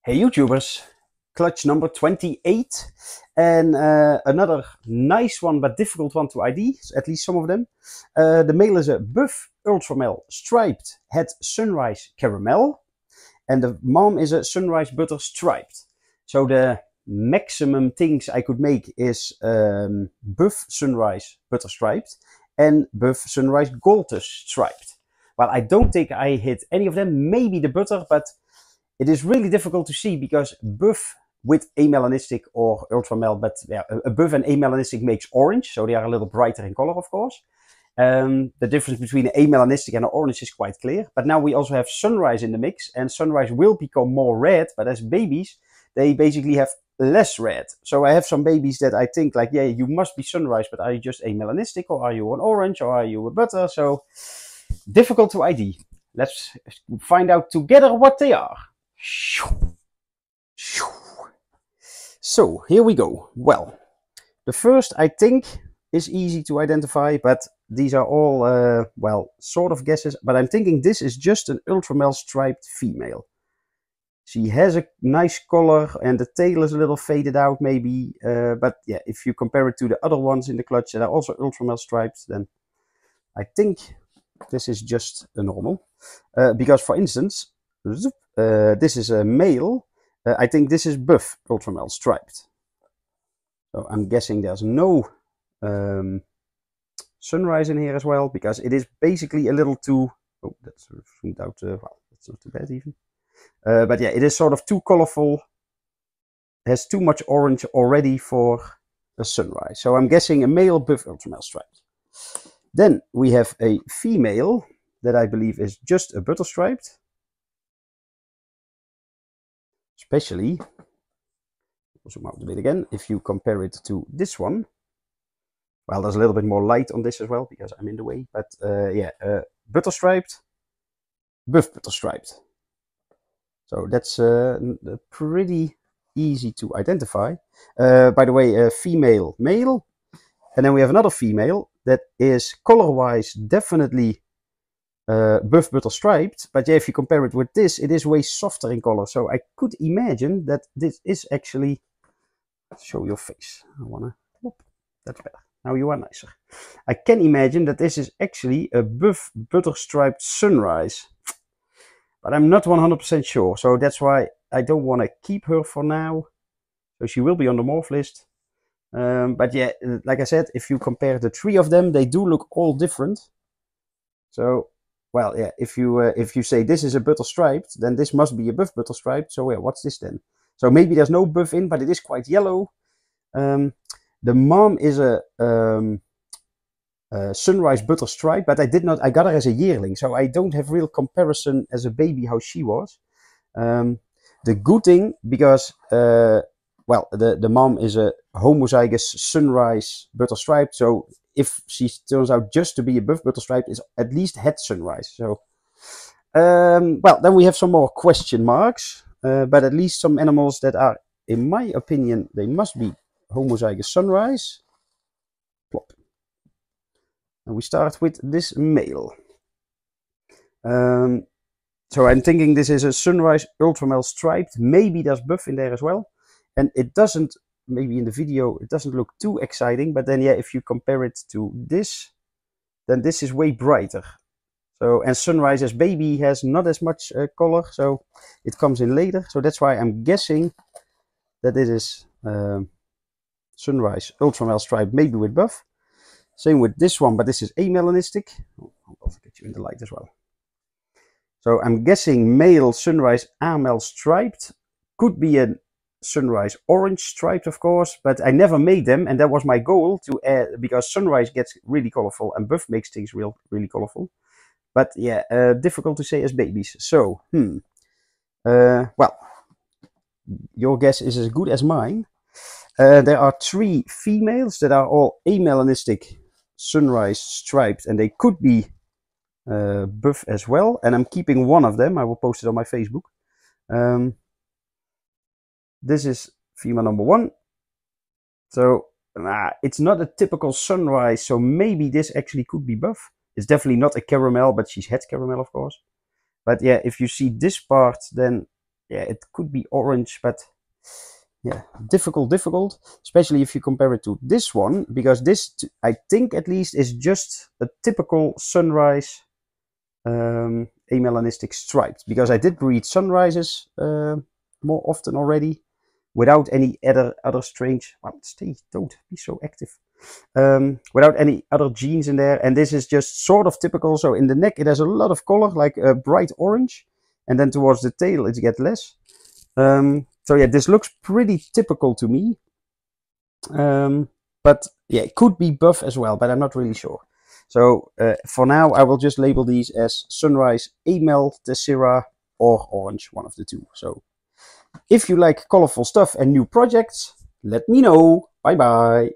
Hey YouTubers, clutch number 28 and another nice one but difficult one to ID, at least some of them. The male is a buff ultramel striped het sunrise caramel and the mom is a sunrise butter striped. So the maximum things I could make is buff sunrise butter striped and buff sunrise goldish striped. Well, I don't think I hit any of them, maybe the butter, but it is really difficult to see because buff with amelanistic or ultramel, but yeah, a buff and amelanistic makes orange, so they are a little brighter in color, of course. The difference between an amelanistic and an orange is quite clear. But now we also have sunrise in the mix, and sunrise will become more red, but as babies, they basically have less red. So I have some babies that I think like, yeah, you must be sunrise, but are you just amelanistic, or are you an orange, or are you a butter? So difficult to ID. Let's find out together what they are. So here we go. Well, the first I think is easy to identify, but these are all, well, sort of guesses, but I'm thinking this is just an ultramel striped female. She has a nice color and the tail is a little faded out maybe, but yeah, if you compare it to the other ones in the clutch that are also ultramel striped, then I think this is just a normal. Because for instance, this is a male. I think this is buff ultramel striped. So I'm guessing there's no sunrise in here as well, because it is basically a little too, oh, that's zoomed out, well, that's not too bad even. But yeah, it is sort of too colorful, has too much orange already for a sunrise. So I'm guessing a male buff ultramel striped. Then we have a female that I believe is just a butter striped. Especially, I'll zoom out a bit again, if you compare it to this one. Well, there's a little bit more light on this as well, because I'm in the way. But yeah, butter striped, buff butter striped. So that's pretty easy to identify. By the way, female, male. And then we have another female that is color-wise definitely buff butter striped, but yeah, if you compare it with this, it is way softer in color. So I could imagine that this is actually, show your face. I wanna, whoop, that's better. Now you are nicer. I can imagine that this is actually a buff butter striped sunrise, but I'm not 100% sure. So that's why I don't want to keep her for now. So she will be on the morph list. But yeah, like I said, if you compare the three of them, they do look all different. So, well, yeah, if you say this is a butter striped, then this must be a buff butter striped. So yeah, what's this then? So maybe there's no buff in, but it is quite yellow. The mom is a sunrise butter stripe, but I got her as a yearling, so I don't have real comparison as a baby how she was. The good thing, because well, the mom is a homozygous sunrise butter stripe, so if she turns out just to be a buff butter stripe, is at least het sunrise. So, well, then we have some more question marks, but at least some animals that are, in my opinion, they must be homozygous sunrise. Plop. And we start with this male. So I'm thinking this is a sunrise ultramel striped. Maybe there's buff in there as well. And it doesn't, maybe in the video, it doesn't look too exciting. But then, yeah, if you compare it to this, then this is way brighter. So, and sunrise as baby has not as much color. So it comes in later. So that's why I'm guessing that it is sunrise ultramel striped, maybe with buff. Same with this one, but this is amelanistic. Oh, I'll also get you in the light as well. So I'm guessing male sunrise amel striped. Could be a sunrise orange striped, of course, but I never made them, and that was my goal to add, because sunrise gets really colorful and buff makes things really colorful. But yeah, difficult to say as babies. So, well, your guess is as good as mine. There are three females that are all amelanistic sunrise striped, and they could be buff as well. And I'm keeping one of them. I will post it on my Facebook. This is female number one. So it's not a typical sunrise, so maybe this actually could be buff. It's definitely not a caramel, but she's het caramel, of course. But yeah, if you see this part, then yeah, it could be orange, but yeah, difficult, especially if you compare it to this one, because this, I think at least, is just a typical sunrise amelanistic striped, because I did breed sunrises more often already without any other strange, well, don't be so active, without any other genes in there, and this is just sort of typical. So in the neck it has a lot of color, like a bright orange, and then towards the tail it gets less. So yeah, this looks pretty typical to me, but yeah, it could be buff as well, but I'm not really sure. So for now I will just label these as sunrise amel tessera or orange, one of the two. So if you like colorful stuff and new projects, let me know. Bye bye.